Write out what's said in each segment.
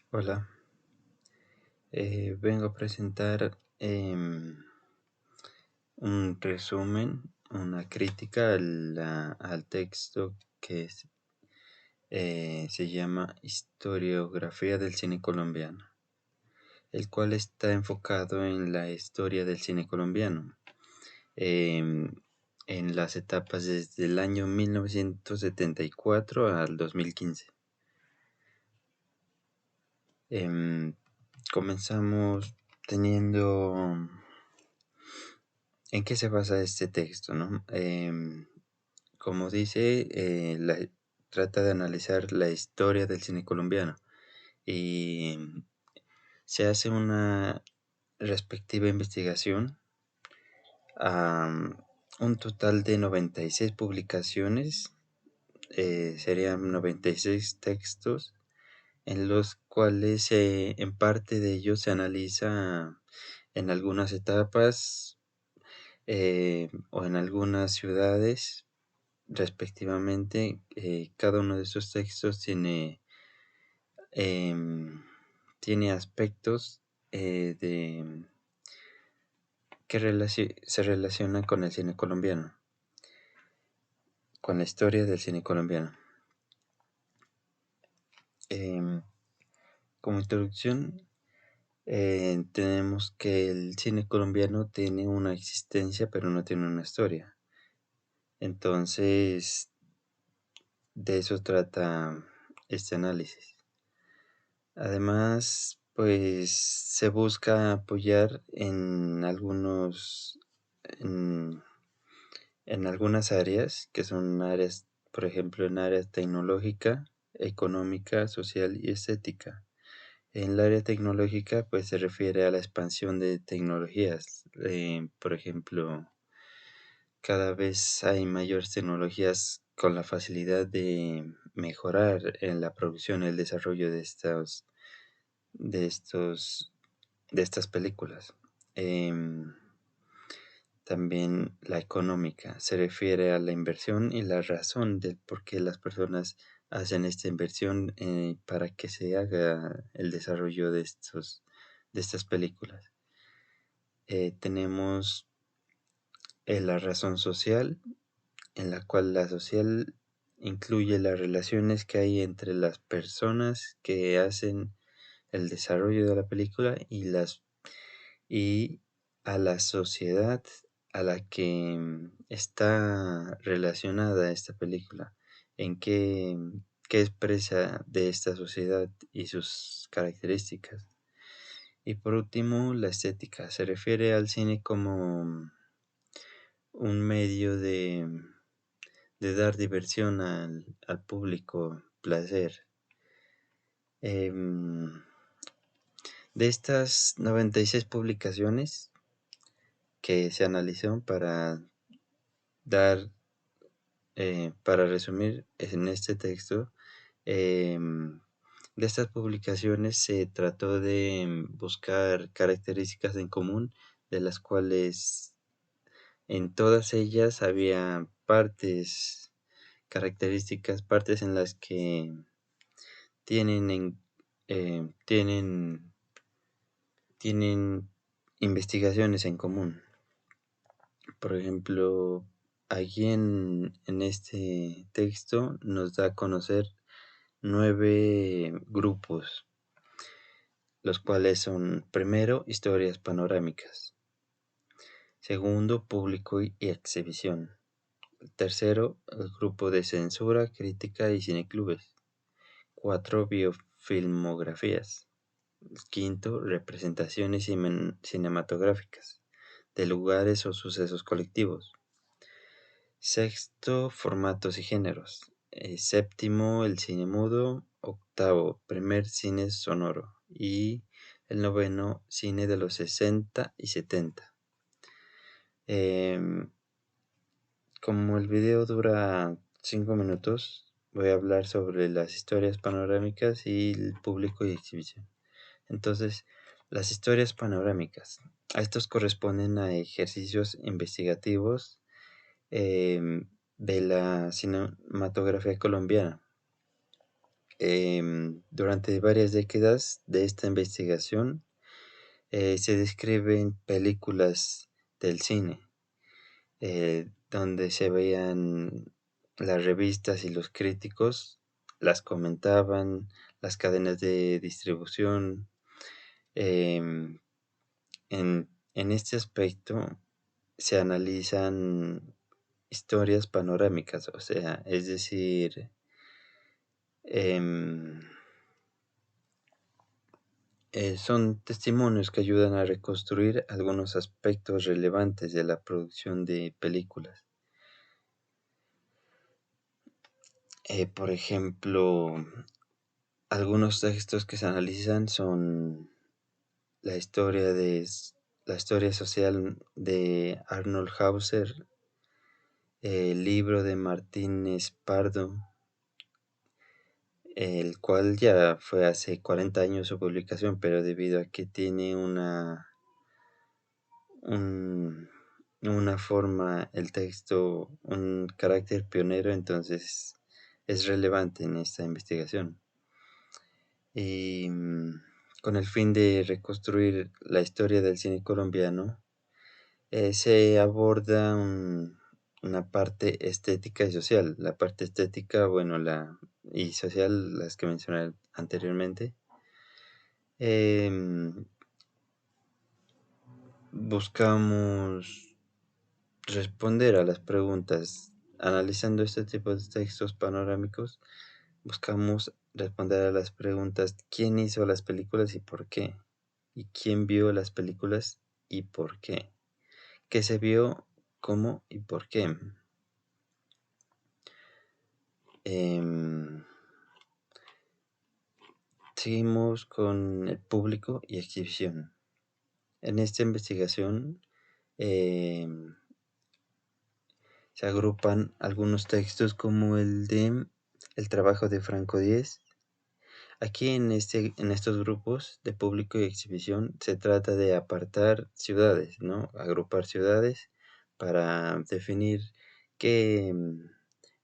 Hola, vengo a presentar un resumen, una crítica al texto que se llama Historiografía del cine colombiano, el cual está enfocado en la historia del cine colombiano, em, en las etapas desde el año 1974 al 2015. Comenzamos teniendo ¿en qué se basa este texto, no? Como dice, trata de analizar la historia del cine colombiano y se hace una respectiva investigación a un total de 96 publicaciones, serían 96 textos en los cuales en parte de ellos se analiza en algunas etapas o en algunas ciudades respectivamente. Cada uno de esos textos em, tiene aspectos que se relacionan con el cine colombiano, con la historia del cine colombiano. Em, Como introducción, tenemos que el cine colombiano tiene una existencia, pero no tiene una historia. Entonces, de eso trata este análisis. Además, pues se busca apoyar en, en algunas áreas, que son áreas, por ejemplo, en áreas tecnológica, económica, social y estética. En el área tecnológica, pues se refiere a la expansión de tecnologías. Por ejemplo, cada vez hay mayores tecnologías con la facilidad de mejorar en la producción y el desarrollo de estos, de estas películas. Em, También la económica se refiere a la inversión y la razón del por qué las personas hacen esta inversión para que se haga el desarrollo de estas películas. Tenemos la razón social, en la cual la social incluye las relaciones que hay entre las personas que hacen el desarrollo de la película y a la sociedad a la que está relacionada esta película, en qué expresa de esta sociedad y sus características. Y por último, la estética se refiere al cine como un medio de dar diversión al público, placer. Em, de estas 96 publicaciones que se analizó dar, para resumir en este texto, em, de estas publicaciones se trató de buscar características en común, de las cuales en todas ellas había partes en las que tienen, tienen investigaciones en común. Por ejemplo, aquí en este texto nos da a conocer 9 grupos, los cuales son: primero, historias panorámicas; segundo, público y exhibición; tercero, el grupo de censura, crítica y cineclubes; cuatro, biofilmografías; quinto, representaciones cinematográficas de lugares o sucesos colectivos; sexto, formatos y géneros; séptimo, el cine mudo; octavo, primer cine sonoro; y el noveno, cine de los 60 y 70. Em, Como el video dura 5 minutos, voy a hablar sobre las historias panorámicas y el público y exhibición. Entonces, las historias panorámicas. A estos corresponden a ejercicios investigativos de la cinematografía colombiana. Durante varias décadas de esta investigación se describen películas del cine, donde se veían las revistas y los críticos, las comentaban, las cadenas de distribución. em, en este aspecto se analizan historias panorámicas, o sea, es decir, em, son testimonios que ayudan a reconstruir algunos aspectos relevantes de la producción de películas. Por ejemplo, algunos textos que se analizan son la historia la historia social de Arnold Hauser, el libro de Martínez Pardo, el cual ya fue hace 40 años su publicación, pero debido a que tiene un- una forma, el texto, un carácter pionero, entonces es relevante en esta investigación. Y con el fin de reconstruir la historia del cine colombiano, se aborda una parte estética y social. La parte estética, bueno, y social, las que mencioné anteriormente. Em, Buscamos responder a las preguntas. Analizando este tipo de textos panorámicos, buscamos responder a las preguntas: ¿quién hizo las películas y por qué? ¿Y quién vio las películas y por qué? ¿Qué se vio, cómo y por qué? Em, Seguimos con el público y exhibición. En esta investigación em, se agrupan algunos textos como el de El trabajo de Franco Díez. Aquí en estos grupos de público y exhibición se trata de apartar ciudades, ¿no? Agrupar ciudades para definir qué,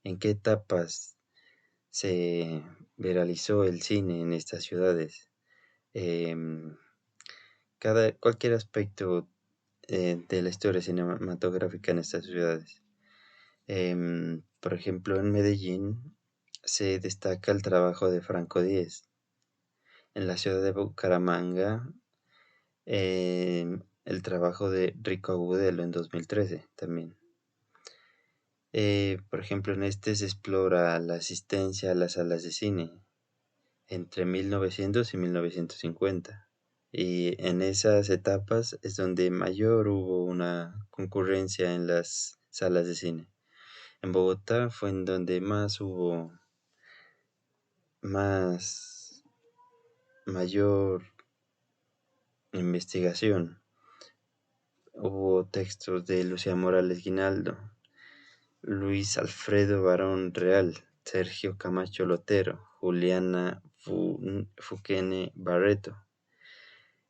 en qué etapas se viralizó el cine en estas ciudades. Em, Cualquier aspecto de la historia cinematográfica en estas ciudades. Por ejemplo, en Medellín se destaca el trabajo de Franco Díez. En la ciudad de Bucaramanga, el trabajo de Rico Agudelo en 2013 también. Por ejemplo, en este se explora la asistencia a las salas de cine entre 1900 y 1950. Y en esas etapas es donde mayor hubo una concurrencia en las salas de cine. En Bogotá fue en donde más hubo más mayor investigación. Hubo textos de Lucía Morales Guinaldo, Luis Alfredo Barón Real, Sergio Camacho Lotero, Juliana Fuquene Barreto.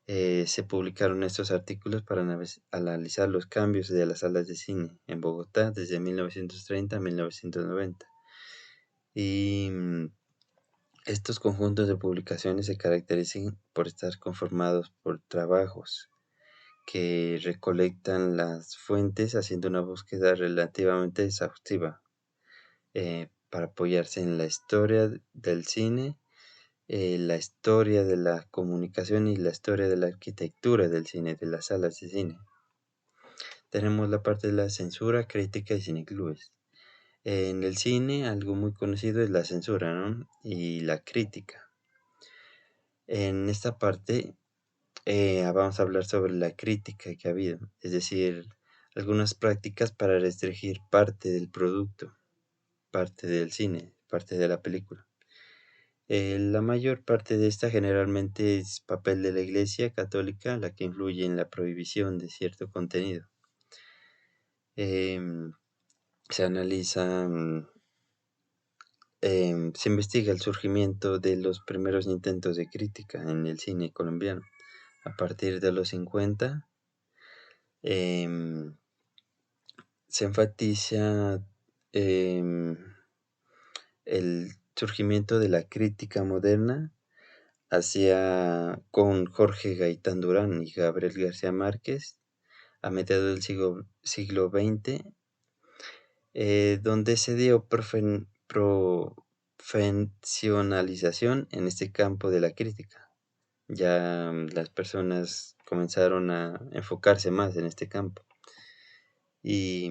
Se publicaron estos artículos para analizar los cambios de las salas de cine en Bogotá desde 1930 a 1990. Y estos conjuntos de publicaciones se caracterizan por estar conformados por trabajos que recolectan las fuentes haciendo una búsqueda relativamente exhaustiva para apoyarse en la historia del cine, la historia de la comunicación y la historia de la arquitectura del cine, de las salas de cine. Tenemos la parte de la censura, crítica y cineclubes. En el cine, algo muy conocido es la censura, ¿no? Y la crítica. En esta parte vamos a hablar sobre la crítica que ha habido, es decir, algunas prácticas para restringir parte del producto, parte del cine, parte de la película. La mayor parte de esta generalmente es papel de la Iglesia Católica, la que influye en la prohibición de cierto contenido. Em, Se analiza, se investiga el surgimiento de los primeros intentos de crítica en el cine colombiano. A partir de los 50, em, se enfatiza em, el surgimiento de la crítica moderna hacia con Jorge Gaitán Durán y Gabriel García Márquez a mediados del siglo XX, donde se dio profesionalización en este campo de la crítica. Ya las personas comenzaron a enfocarse más en este campo. Y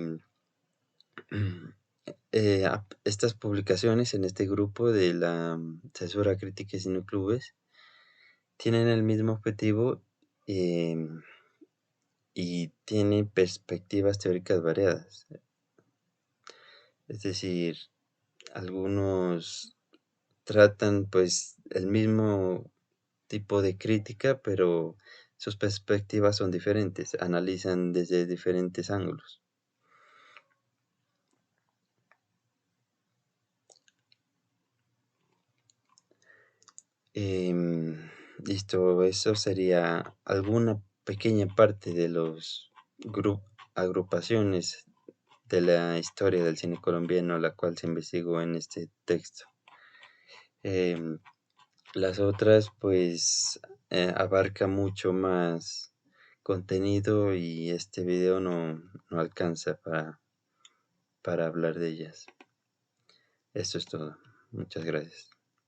estas publicaciones en este grupo de la censura crítica y cineclubes tienen el mismo objetivo, y tienen perspectivas teóricas variadas. Es decir, algunos tratan pues el mismo tipo de crítica, pero sus perspectivas son diferentes, analizan desde diferentes ángulos. Listo, eso sería alguna pequeña parte de los agrupaciones de la historia del cine colombiano, la cual se investigó en este texto. Em, las otras, pues, abarca mucho más contenido y este video no alcanza para hablar de ellas. Esto es todo. Muchas gracias.